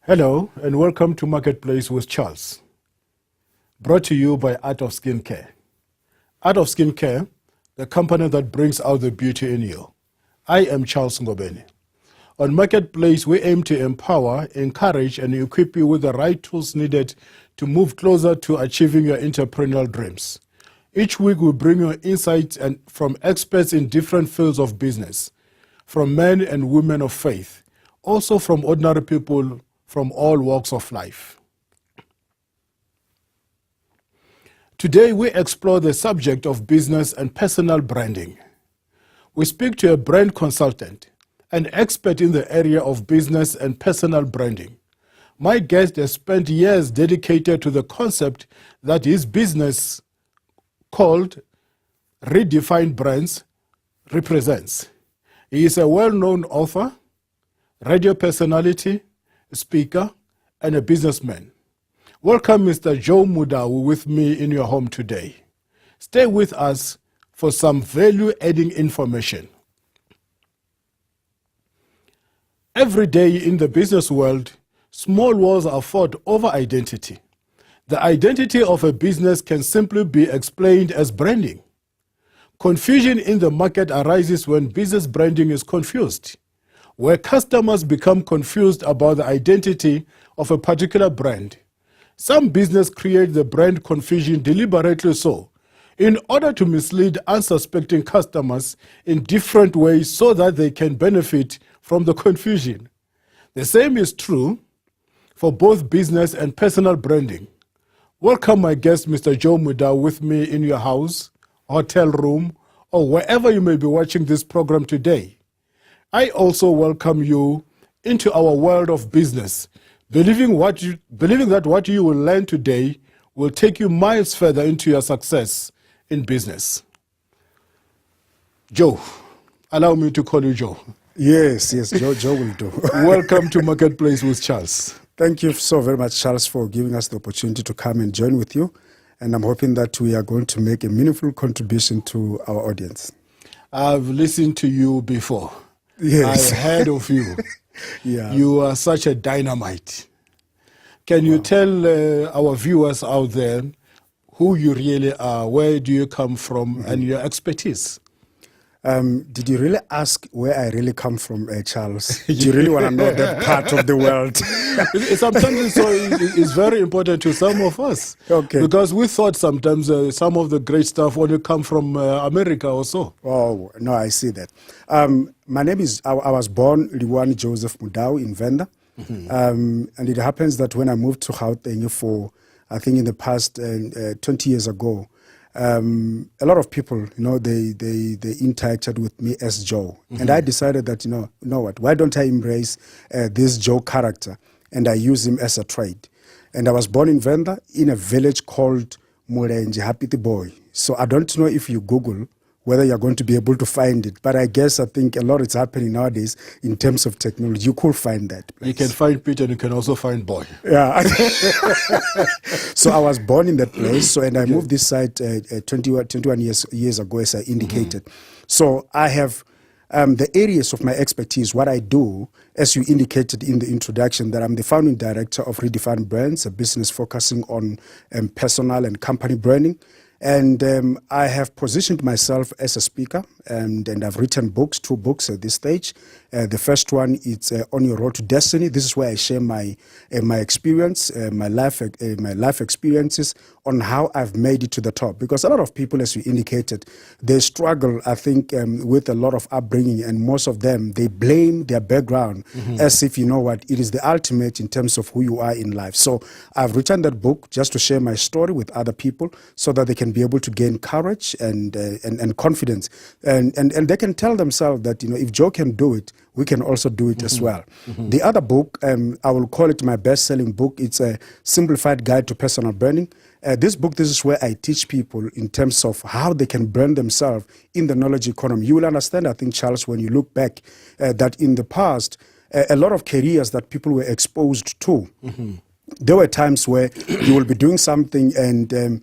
Hello and welcome to Marketplace with Charles, brought to you by Art of Skincare. Art of Skincare, the company that brings out the beauty in you. I am Charles Ngobeni. On Marketplace, we aim to empower, encourage, and equip you with the right tools needed to move closer to achieving your entrepreneurial dreams. Each week, we bring you insights from experts in different fields of business, from men and women of faith, also from ordinary people from all walks of life. Today, we explore the subject of business and personal branding. We speak to a brand consultant, an expert in the area of business and personal branding. My guest has spent years dedicated to the concept that his business, called Redefined Brands, represents. He is a well-known author, radio personality, speaker, and a businessman. Welcome, Mr. Joe Mudau, with me in your home today. Stay with us for some value-adding information. Every day in the business world, small wars are fought over identity. The identity of a business can simply be explained as branding. Confusion in the market arises when business branding is confused, where customers become confused about the identity of a particular brand. Some business create the brand confusion deliberately so, in order to mislead unsuspecting customers in different ways so that they can benefit from the confusion. The same is true for both business and personal branding. Welcome my guest, Mr. Joe Mudau, with me in your house, hotel room, or wherever you may be watching this program today. I also welcome you into our world of business, believing that what you will learn today will take you miles further into your success in business. Joe, allow me to call you Joe. Yes, Joe will do. Welcome to Marketplace with Charles. Thank you so very much, Charles, for giving us the opportunity to come and join with you. And I'm hoping that we are going to make a meaningful contribution to our audience. I've listened to you before. Yes. I heard of you. Yeah. You are such a dynamite. Can you tell our viewers out there who you really are, where do you come from, and your expertise? Did you really ask where I really come from, Charles? Do you really want to know that part of the world? Sometimes it's very important to some of us. Okay. Because we thought sometimes some of the great stuff only come from America or so. Oh, no, I see that. My name is, I was born Liwani Joseph Mudau in Venda. And it happens that when I moved to Gauteng for, I think in the past 20 years ago, a lot of people, they interacted with me as Joe. And I decided that, you know what, why don't I embrace this Joe character and I use him as a trade. And I was born in Venda in a village called Mulenje, Happy Boy. So I don't know if you Google whether you're going to be able to find it. But I think a lot is happening nowadays in terms of technology. You could find that place. You can find Peter and you can also find Boy. Yeah. So I was born in that place. And I moved this side 21 years ago, as I indicated. So I have the areas of my expertise, what I do, as you indicated in the introduction, that I'm the founding director of Redefined Brands, a business focusing on personal and company branding. And I have positioned myself as a speaker, and I've written books, 2 books at this stage. The first one is On Your Road to Destiny. This is where I share my experience, my life experiences on how I've made it to the top. Because a lot of people, as you indicated, they struggle, I think, with a lot of upbringing, and most of them, they blame their background as if, it is the ultimate in terms of who you are in life. So I've written that book just to share my story with other people so that they can be able to gain courage and confidence. And they can tell themselves that, if Joe can do it, we can also do it as well. The other book, I will call it my best-selling book. It's a simplified guide to personal branding. This is where I teach people in terms of how they can brand themselves in the knowledge economy. You will understand, I think, Charles, when you look back, that in the past, a lot of careers that people were exposed to, there were times where you will be doing something and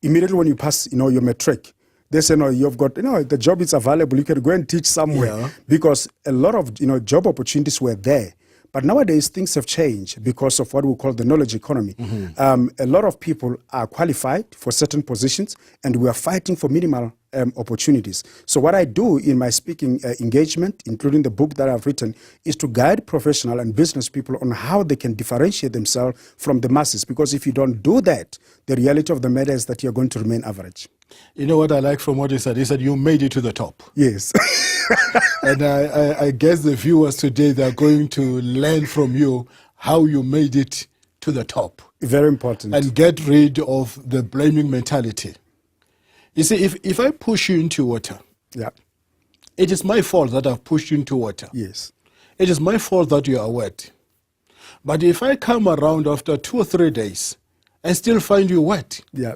immediately when you pass, your matric, they say, no, you've got, the job is available. You can go and teach somewhere because a lot of, job opportunities were there. But nowadays, things have changed because of what we call the knowledge economy. A lot of people are qualified for certain positions, and we are fighting for minimal opportunities. So what I do in my speaking engagement, including the book that I've written, is to guide professional and business people on how they can differentiate themselves from the masses. Because if you don't do that, the reality of the matter is that you're going to remain average. You know what I like from what he said? He said you made it to the top. Yes. And I guess the viewers today, they're going to learn from you how you made it to the top. Very important. And get rid of the blaming mentality. You see, if I push you into water, Yeah. it is my fault that I've pushed you into water. Yes. It is my fault that you are wet. But if I come around after 2 or 3 days and still find you wet, Yeah.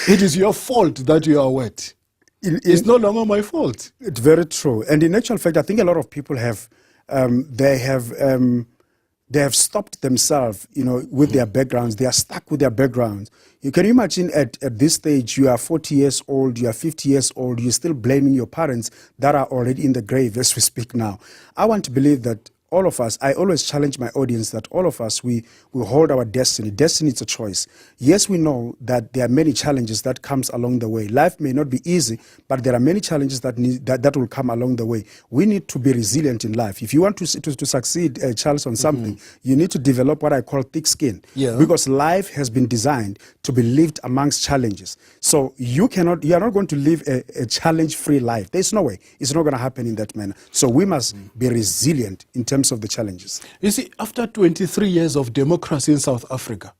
it is your fault that you are wet. It's no longer my fault. It's very true. And in actual fact, I think a lot of people have, they have stopped themselves, with their backgrounds. They are stuck with their backgrounds. You can imagine at this stage, you are 40 years old, you are 50 years old, you're still blaming your parents that are already in the grave as we speak now. I want to believe that all of us, I always challenge my audience that all of us, we hold our destiny. Destiny is a choice. Yes, we know that there are many challenges that comes along the way. Life may not be easy, but there are many challenges that will come along the way. We need to be resilient in life. If you want to succeed, Charles, on something, you need to develop what I call thick skin. Yeah. Because life has been designed to be lived amongst challenges. So you are not going to live a challenge-free life. There's no way. It's not going to happen in that manner. So we must be resilient in terms of the challenges. You see, after 23 years of democracy in South Africa,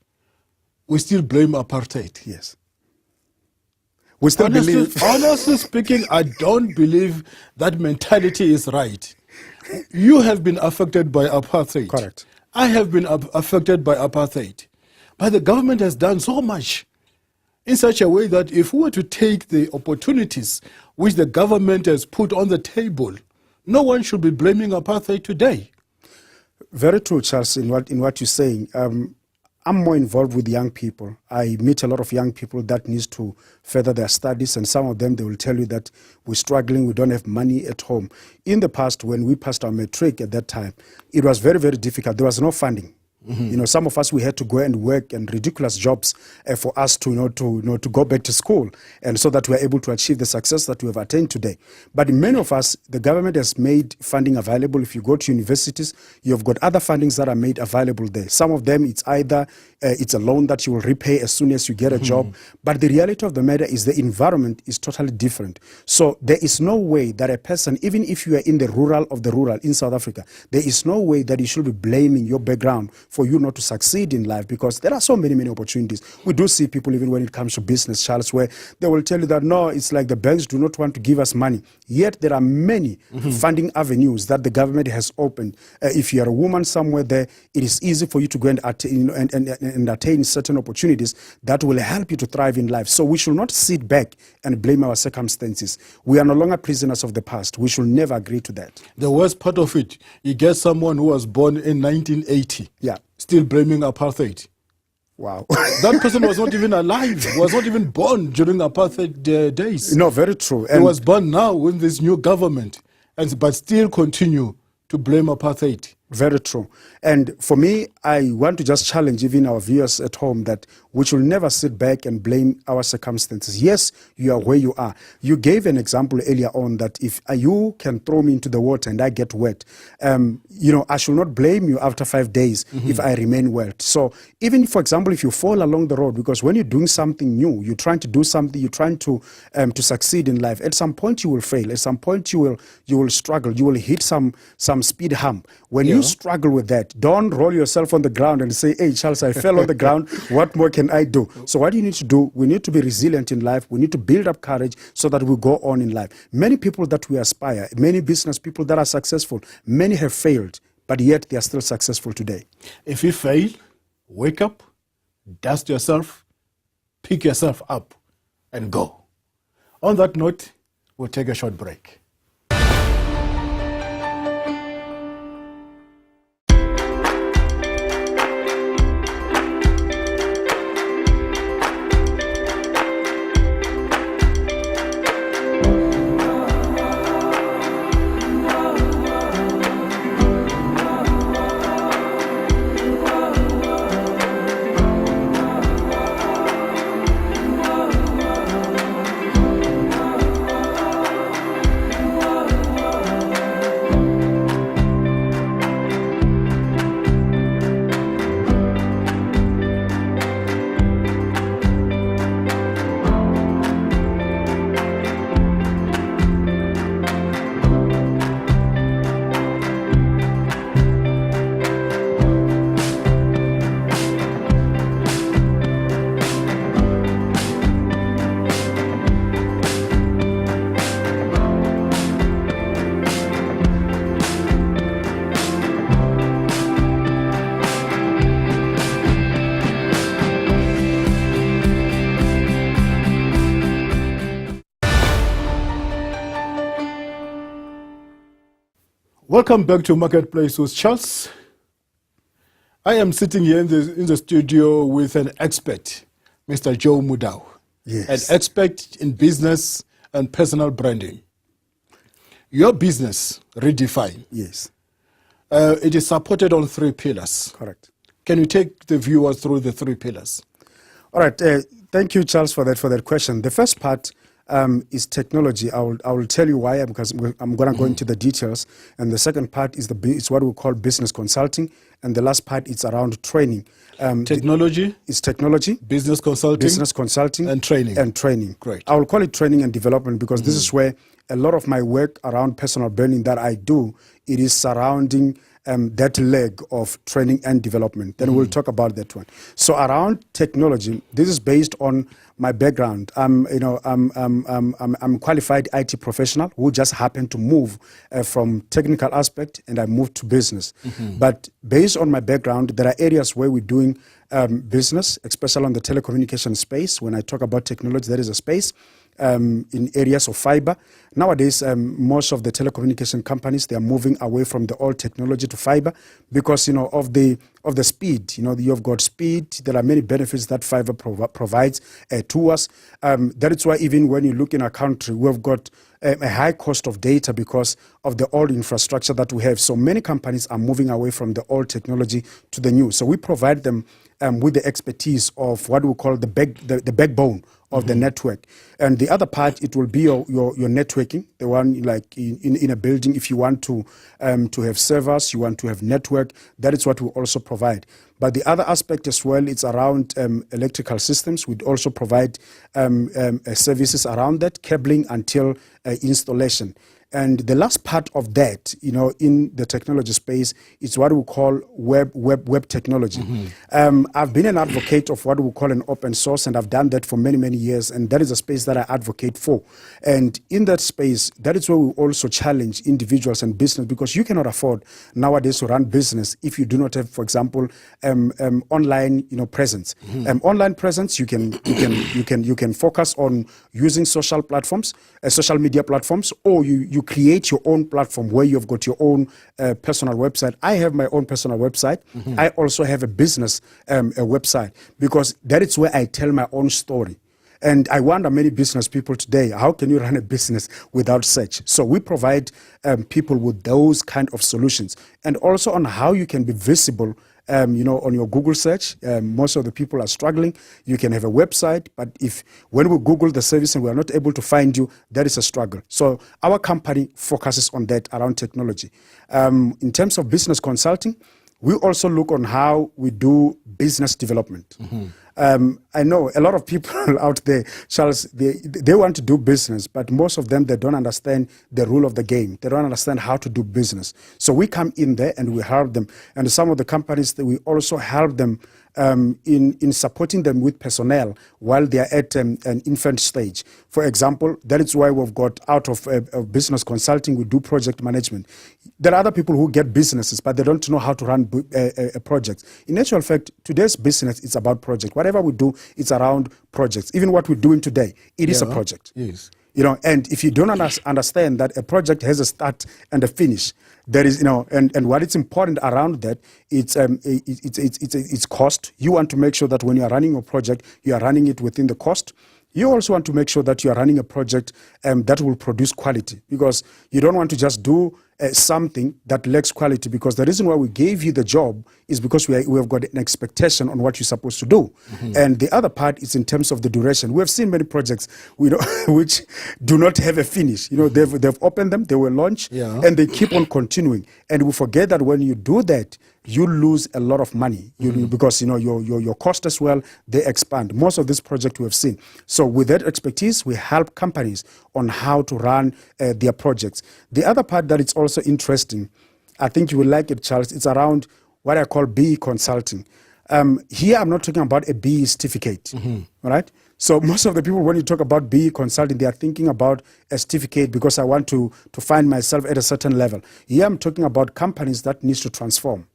we still blame apartheid. Yes. We still believe. Honestly speaking, I don't believe that mentality is right. You have been affected by apartheid. Correct. I have been affected by apartheid. But the government has done so much in such a way that if we were to take the opportunities which the government has put on the table, no one should be blaming apartheid today. Very true, Charles, in what you're saying. I'm more involved with young people. I meet a lot of young people that needs to further their studies, and some of them, they will tell you that we're struggling, we don't have money at home. In the past, when we passed our matric at that time, it was very, very difficult. There was no funding. Some of us, we had to go and work in ridiculous jobs for us to go back to school, and so that we're able to achieve the success that we have attained today. But in many of us, the government has made funding available. If you go to universities, you've got other fundings that are made available there. Some of them, it's either it's a loan that you will repay as soon as you get a job. But the reality of the matter is the environment is totally different. So there is no way that a person, even if you are in the rural of the rural in South Africa, there is no way that you should be blaming your background for you not to succeed in life, because there are so many, many opportunities. We do see people, even when it comes to business, Charles, where they will tell you that, no, it's like the banks do not want to give us money. Yet there are many funding avenues that the government has opened. If you are a woman somewhere there, it is easy for you to go and attain certain opportunities that will help you to thrive in life. So we should not sit back and blame our circumstances. We are no longer prisoners of the past. We should never agree to that. The worst part of it, you get someone who was born in 1980. Yeah. Still blaming apartheid. Wow. That person was not even alive, was not even born during apartheid days. No, very true. He was born now with this new government, but still continue to blame apartheid. Very true. And for me, I want to just challenge even our viewers at home that we should never sit back and blame our circumstances. Yes, you are where you are. You gave an example earlier on that if you can throw me into the water and I get wet, I should not blame you after 5 days if I remain wet. So even, for example, if you fall along the road, because when you're doing something new, you're trying to do something, you're trying to succeed in life, at some point you will fail. At some point you will struggle. You will hit some speed hump. When you struggle with that, don't roll yourself on the ground and say, hey, Charles, I fell on the ground. What more can I do? So what you need to do, we need to be resilient in life. We need to build up courage so that we go on in life. Many people that we aspire, many business people that are successful, many have failed, but yet they are still successful today. If you fail, wake up, dust yourself, pick yourself up, and go. On that note, we'll take a short break. Welcome back to Marketplace with Charles. I am sitting here in the studio with an expert, Mr. Joe Mudau, Yes. an expert in business and personal branding. Your business, Redefine, Yes, it is supported on 3 pillars. correct. Can you take the viewers through the 3 pillars? All right. Thank you, Charles, for that question. The first part is technology. I will tell you why, because I'm going to go into the details. And the second part is what we call business consulting. And the last part is around training. Technology, It's technology, business consulting, and training. Great. I will call it training and development because this is where a lot of my work around personal branding that I do, it is surrounding that leg of training and development. Then we'll talk about that one. So around technology, this is based on my background. I'm a qualified IT professional who just happened to move from technical aspect, and I moved to business. But based on my background, there are areas where we're doing business, especially on the telecommunication space. When I talk about technology, there is a space. In areas of fiber. Nowadays, most of the telecommunication companies, they are moving away from the old technology to fiber because, of the speed. You've got speed. There are many benefits that fiber provides to us. That is why even when you look in our country, we've got a high cost of data because of the old infrastructure that we have. So many companies are moving away from the old technology to the new. So we provide them with the expertise of what we call the backbone of the network. And the other part, it will be your networking, the one like in a building. If you want to have servers, you want to have network, that is what we also provide. But the other aspect as well, it's around electrical systems. We'd also provide services around that, cabling until installation. And the last part of that, in the technology space, is what we call web technology. I've been an advocate of what we call an open source, and I've done that for many, many years. And that is a space that I advocate for. And in that space, that is where we also challenge individuals and business, because you cannot afford nowadays to run business if you do not have, for example, online, presence. Online presence, you can focus on using social platforms, social media platforms, or you create your own platform where you've got your own personal website. I have my own personal website. I also have a business a website, because that is where I tell my own story. And I wonder, many business people today, how can you run a business without search? So we provide people with those kind of solutions, and also on how you can be visible. On your Google search, most of the people are struggling. You can have a website, but when we Google the service and we are not able to find you, that is a struggle. So our company focuses on that around technology. In terms of business consulting, we also look on how we do business development. I know a lot of people out there, Charles, they want to do business, but most of them, they don't understand the rule of the game. They don't understand how to do business. So we come in there and we help them. And some of the companies, that we also help them in supporting them with personnel while they are at an infant stage. For example, that is why we've got out of business consulting, we do project management. There are other people who get businesses, but they don't know how to run a project. In actual fact, today's business is about project. Whatever we do, it's around projects. Even what we're doing today, it is a project. Yes. And if you don't understand that a project has a start and a finish, there is, and what is important around that, it's cost. You want to make sure that when you are running a project, you are running it within the cost. You also want to make sure that you are running a project that will produce quality, because you don't want to just do something that lacks quality, because the reason why we gave you the job is because we have got an expectation on what you're supposed to do. And the other part is in terms of the duration. We have seen many projects which do not have a finish. They've opened them, they will launch, and they keep on continuing. And we forget that when you do that, you lose a lot of money because your cost as well, they expand. Most of this project we have seen. So with that expertise, we help companies on how to run their projects. The other part that it's also interesting, I think you will like it, Charles, it's around what I call BE consulting. Here I'm not talking about a BE certificate, all right? So most of the people, when you talk about BE consulting, they are thinking about a certificate because I want to find myself at a certain level. Here I'm talking about companies that needs to transform.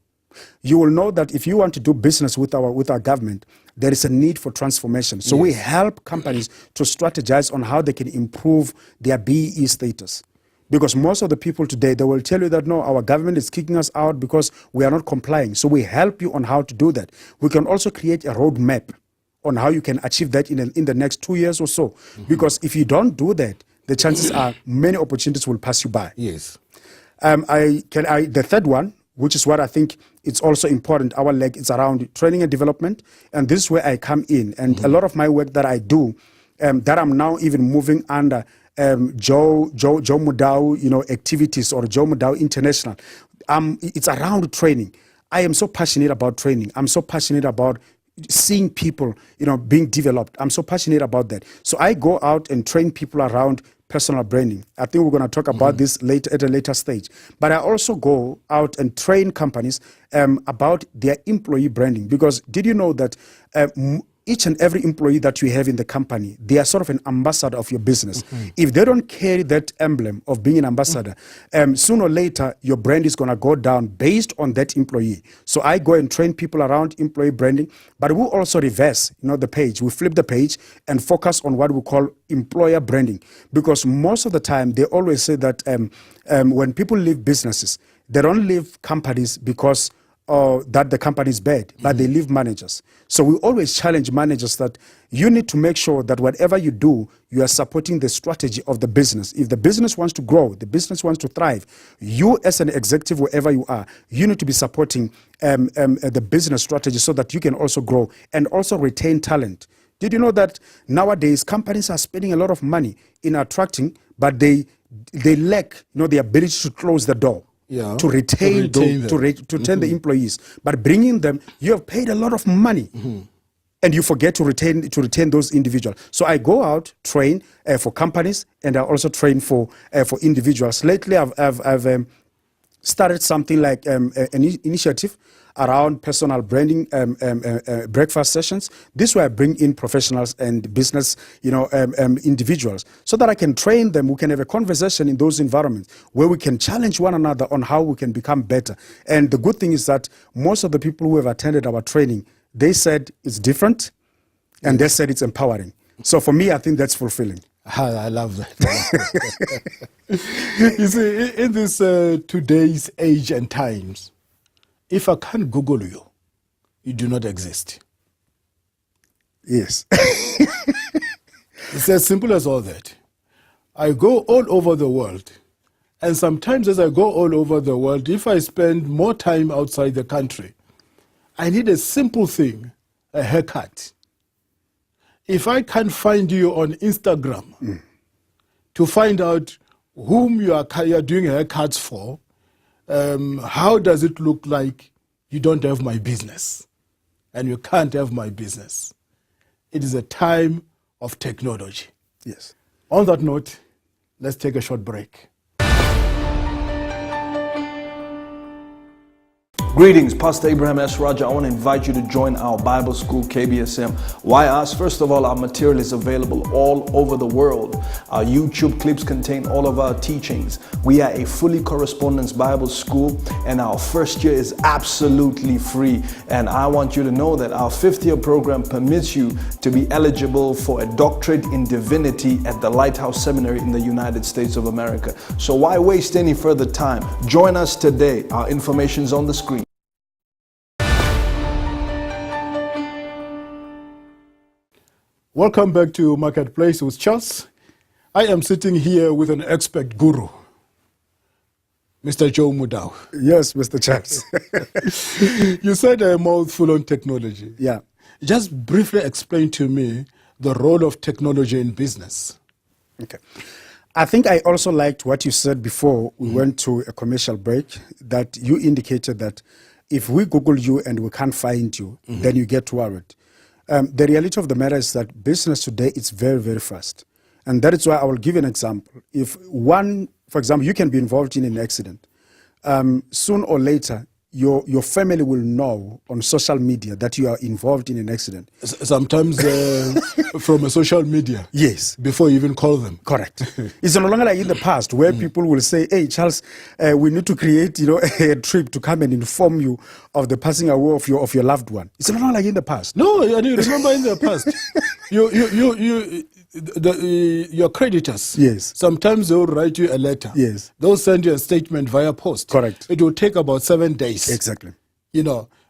You will know that if you want to do business with our government, there is a need for transformation. So we help companies to strategize on how they can improve their BE status. Because most of the people today, they will tell you that, no, our government is kicking us out because we are not complying. So we help you on how to do that. We can also create a roadmap on how you can achieve that in the next 2 years or so. Because if you don't do that, the chances are many opportunities will pass you by. Yes. The third one, which is what I think it's also important, our leg is around training and development. And this is where I come in. And a lot of my work that I do, that I'm now even moving under Joe Mudau, activities, or Joe Mudau International. It's around training. I am so passionate about training. I'm so passionate about seeing people, being developed. I'm so passionate about that. So I go out and train people around personal branding. I think we're going to talk about this later at a later stage. But I also go out and train companies about their employee branding. Because did you know that each and every employee that you have in the company, they are sort of an ambassador of your business. If they don't carry that emblem of being an ambassador, sooner or later, your brand is going to go down based on that employee. So I go and train people around employee branding, but we also reverse, the page. We flip the page and focus on what we call employer branding. Because most of the time, they always say that when people leave businesses, they don't leave companies because that the company is bad, but they leave managers. So we always challenge managers that you need to make sure that whatever you do, you are supporting the strategy of the business. If the business wants to grow, the business wants to thrive, you as an executive, wherever you are, you need to be supporting the business strategy so that you can also grow and also retain talent. Did you know that nowadays companies are spending a lot of money in attracting, but they lack the ability to close the door? Yeah, to retain the employees, but bringing them, you have paid a lot of money, and you forget to retain those individuals. So I go out, train for companies, and I also train for individuals. Lately, I've started something like an initiative around personal branding breakfast sessions. This way I bring in professionals and business, individuals, so that I can train them. We can have a conversation in those environments where we can challenge one another on how we can become better. And the good thing is that most of the people who have attended our training, they said it's different, and they said it's empowering. So for me, I think that's fulfilling. I love that. You see, in this today's age and times, if I can't Google you, you do not exist. Yes. It's as simple as all that. I go all over the world, and sometimes as I go all over the world, if I spend more time outside the country, I need a simple thing, a haircut. If I can't find you on Instagram to find out whom you are doing haircuts for, how does it look like you don't have my business and you can't have my business? It is a time of technology. Yes. On that note, let's take a short break. Greetings, Pastor Abraham S. Raja. I want to invite you to join our Bible School, KBSM. Why us? First of all, our material is available all over the world. Our YouTube clips contain all of our teachings. We are a fully correspondence Bible school, and our first year is absolutely free. And I want you to know that our 5th year program permits you to be eligible for a doctorate in divinity at the Lighthouse Seminary in the United States of America. So why waste any further time? Join us today. Our information is on the screen. Welcome back to Marketplace with Charles. I am sitting here with an expert guru, Mr. Joe Mudau. Yes, Mr. Charles. You said a mouthful on technology. Yeah. Just briefly explain to me the role of technology in business. Okay. I think I also liked what you said before we went to a commercial break, that you indicated that if we Google you and we can't find you, then you get worried. The reality of the matter is that business today is very, very fast. And that is why I will give you an example. If for example, you can be involved in an accident. Soon or later, your family will know on social media that you are involved in an accident. Sometimes from a social media. Yes. Before you even call them. Correct. It's no longer like in the past where people will say, hey, Charles, we need to create a trip to come and inform you of the passing away of your loved one. It's no longer like in the past. No, I do remember in the past. Your creditors, Yes. sometimes they'll write you a letter. Yes. They'll send you a statement via post. Correct. It will take about 7 days. Exactly.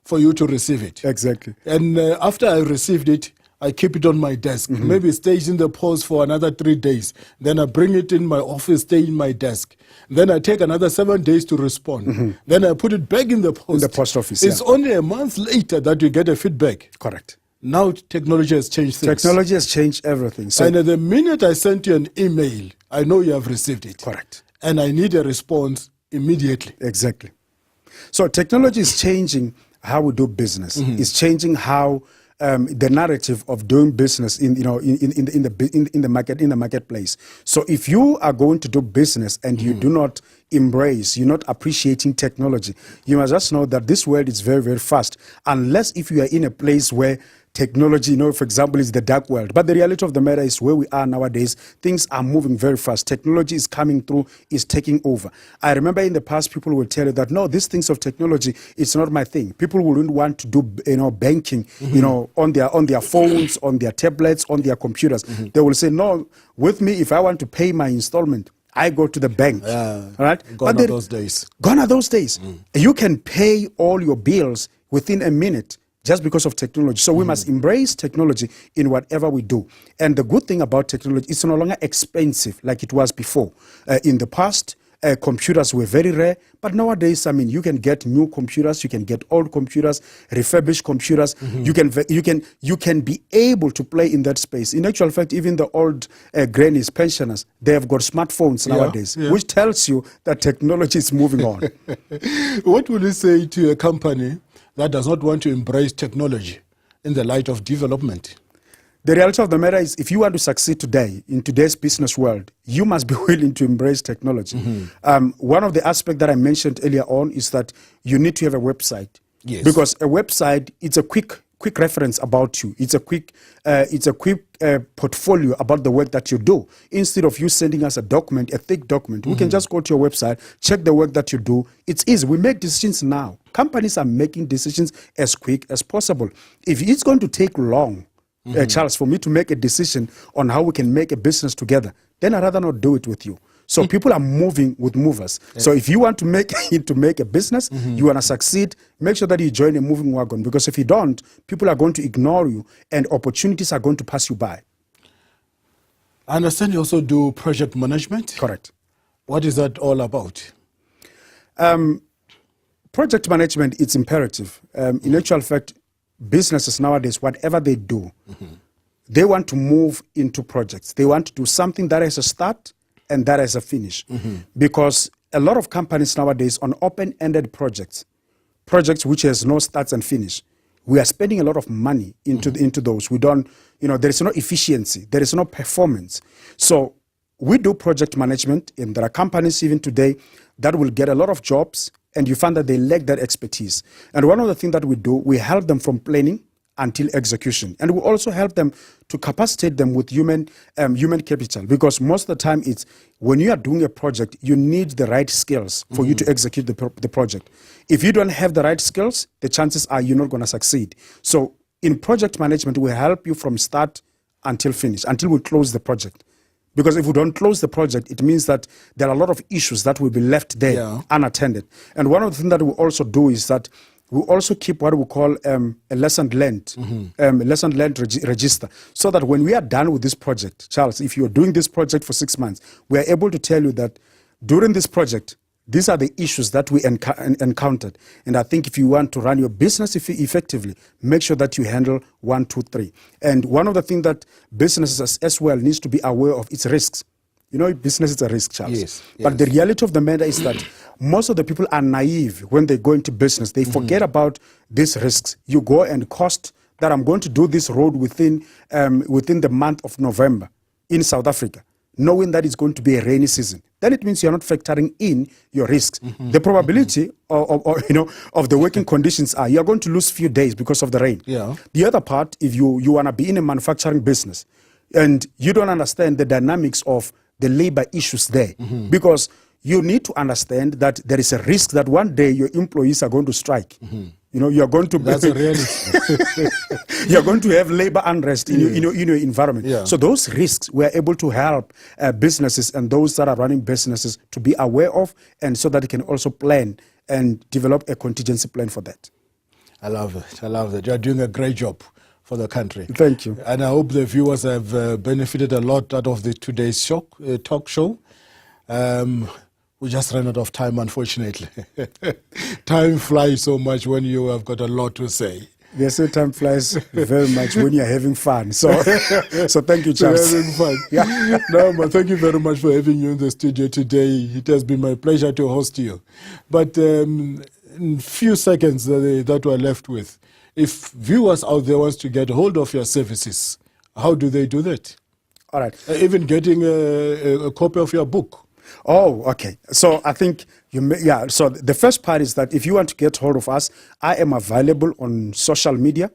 For you to receive it. Exactly. And after I received it, I keep it on my desk. Maybe it stays in the post for another 3 days. Then I bring it in my office, stay in my desk. Then I take another 7 days to respond. Then I put it back in the post. In the post office, It's only a month later that you get a feedback. Correct. Now technology has changed things. Technology has changed everything. So And the minute I sent you an email, I know you have received it. Correct. And I need a response immediately. Exactly. So technology is changing how we do business. It's changing how the narrative of doing business in the marketplace. So if you are going to do business and you do not embrace, you're not appreciating technology, you must just know that this world is very, very fast. Unless if you are in a place where technology, for example, is the dark world. But the reality of the matter is where we are nowadays, things are moving very fast. Technology is coming through, is taking over. I remember in the past, people will tell you that, no, these things of technology, it's not my thing. People wouldn't want to do, banking, on their phones, on their tablets, on their computers. They will say, no, with me, if I want to pay my installment, I go to the bank. Right? Gone are those days. Gone are those days. You can pay all your bills within a minute just because of technology. So we must embrace technology in whatever we do. And the good thing about technology, it's no longer expensive like it was before. In the past, computers were very rare, but nowadays, you can get new computers, you can get old computers, refurbished computers. You can be able to play in that space. In actual fact, even the old grannies, pensioners, they have got smartphones nowadays, which tells you that technology is moving on. What will you say to a company that does not want to embrace technology in the light of development? The reality of the matter is, if you want to succeed today, in today's business world, you must be willing to embrace technology. One of the aspects that I mentioned earlier on is that you need to have a website. Yes. Because a website, it's a quick reference about you. It's a quick portfolio about the work that you do. Instead of you sending us a document, a thick document, we can just go to your website, check the work that you do. It's easy. We make decisions now. Companies are making decisions as quick as possible. If it's going to take long, Charles, for me to make a decision on how we can make a business together, then I'd rather not do it with you. So people are moving with movers. So if you want to make a business, you want to succeed, make sure that you join a moving wagon. Because if you don't, people are going to ignore you and opportunities are going to pass you by. I understand you also do project management. Correct. What is that all about? Project management, it's imperative. In actual fact, businesses nowadays, whatever they do, they want to move into projects. They want to do something that has a start and that has a finish. Because a lot of companies nowadays on open-ended projects which has no starts and finish, we are spending a lot of money into those. We don't, there is no efficiency, there is no performance. So we do project management, and there are companies even today that will get a lot of jobs, and you find that they lack that expertise. And one of the things that we do, we help them from planning until execution. And we also help them to capacitate them with human capital, because most of the time it's when you are doing a project, you need the right skills for you to execute the project. If you don't have the right skills, the chances are you're not going to succeed. So in project management, we help you from start until finish, until we close the project. Because if we don't close the project, it means that there are a lot of issues that will be left there unattended. And one of the things that we also do is that we also keep what we call a lesson learned, register, so that when we are done with this project, Charles, if you're doing this project for 6 months, we are able to tell you that during this project, these are the issues that we encountered. And I think if you want to run your business effectively, make sure that you handle 1, 2, 3. And one of the things that businesses as well needs to be aware of is risks. Business is a risk, Charles. Yes, but the reality of the matter is that most of the people are naive when they go into business. They forget about these risks. You go and cost that I'm going to do this road within the month of November in South Africa, knowing that it's going to be a rainy season. Then it means you're not factoring in your risks. The probability of the working conditions are you're going to lose few days because of the rain. Yeah. The other part, if you want to be in a manufacturing business and you don't understand the dynamics of the labor issues there, because you need to understand that there is a risk that one day your employees are going to strike. You know, you're going to That's a reality. you're going to have labor unrest in, in your environment. Yeah. So those risks we're able to help businesses and those that are running businesses to be aware of, and so that they can also plan and develop a contingency plan for that. I love it. I love it. You're doing a great job for the country. Thank you. And I hope the viewers have benefited a lot out of today's talk show. We just ran out of time, unfortunately. Time flies so much when you have got a lot to say. They say time flies very much when you're having fun. So, so thank you, Charles. Having fun. Yeah. No, but thank you very much for having you in the studio today. It has been my pleasure to host you. But in few seconds that we're left with, if viewers out there wants to get hold of your services, how do they do that? All right. Even getting a copy of your book. Oh, okay. So I think so the first part is that if you want to get hold of us, I am available on social media.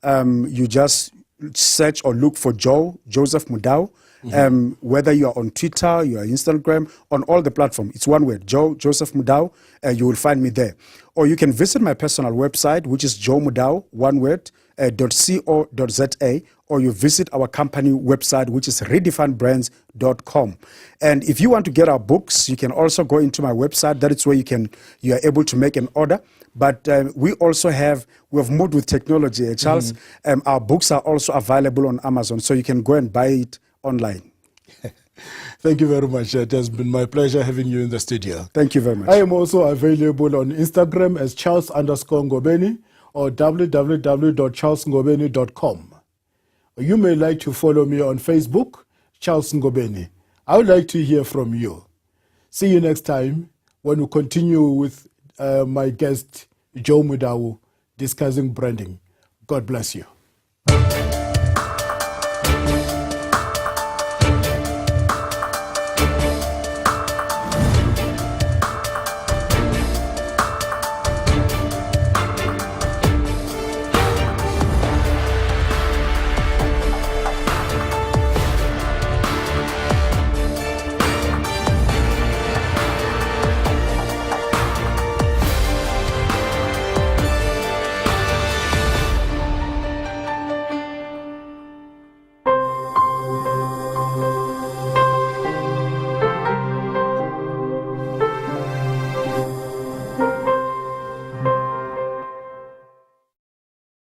You just search or look for Joseph Mudau. Whether you are on Twitter, you are Instagram, on all the platforms, it's one word, Joseph Mudau. You will find me there. Or you can visit my personal website, which is Mudau, one word, .co.za, or you visit our company website, which is redefinedbrands.com. And if you want to get our books, you can also go into my website. That is where you are able to make an order. But we have moved with technology, Charles. Our books are also available on Amazon, so you can go and buy it online. Thank you very much. It has been my pleasure having you in the studio. Thank you very much. I am also available on Instagram as Charles_Ngobeni or www.charlesngobeni.com. You may like to follow me on Facebook, Charles Ngobeni. I would like to hear from you. See you next time when we continue with my guest, Joe Mudau, discussing branding. God bless you.